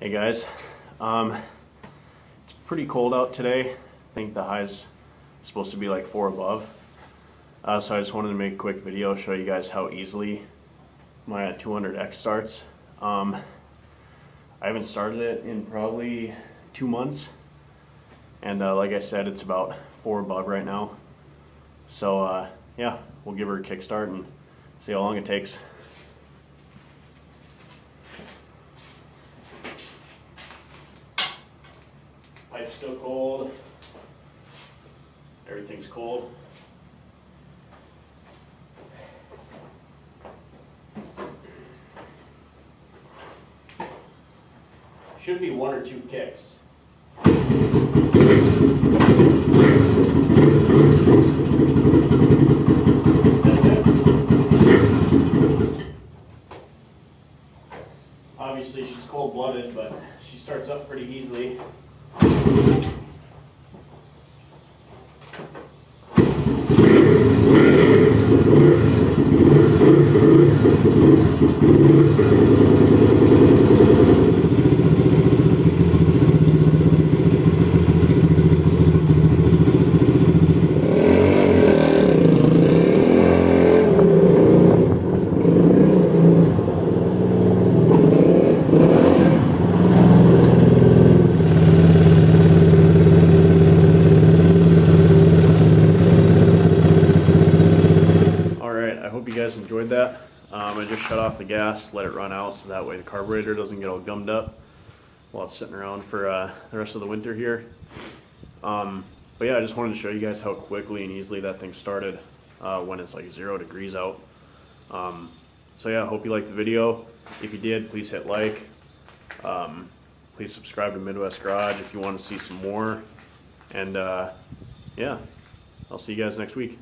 Hey guys, it's pretty cold out today. I think the high's supposed to be like 4 above. So I just wanted to make a quick video, show you guys how easily my 200X starts. I haven't started it in probably 2 months. And like I said, it's about 4 above right now. So yeah, we'll give her a kickstart and see how long it takes. Pipe's still cold. Everything's cold. Should be 1 or 2 kicks. That's it. Obviously she's cold-blooded, but she starts up pretty easily. I hope you guys enjoyed that. I just shut off the gas, let it run out so that way the carburetor doesn't get all gummed up while it's sitting around for the rest of the winter here. But yeah, I just wanted to show you guys how quickly and easily that thing started when it's like 0 degrees out. So yeah, I hope you liked the video. If you did, please hit like. Please subscribe to Midwest Garage if you want to see some more. And yeah, I'll see you guys next week.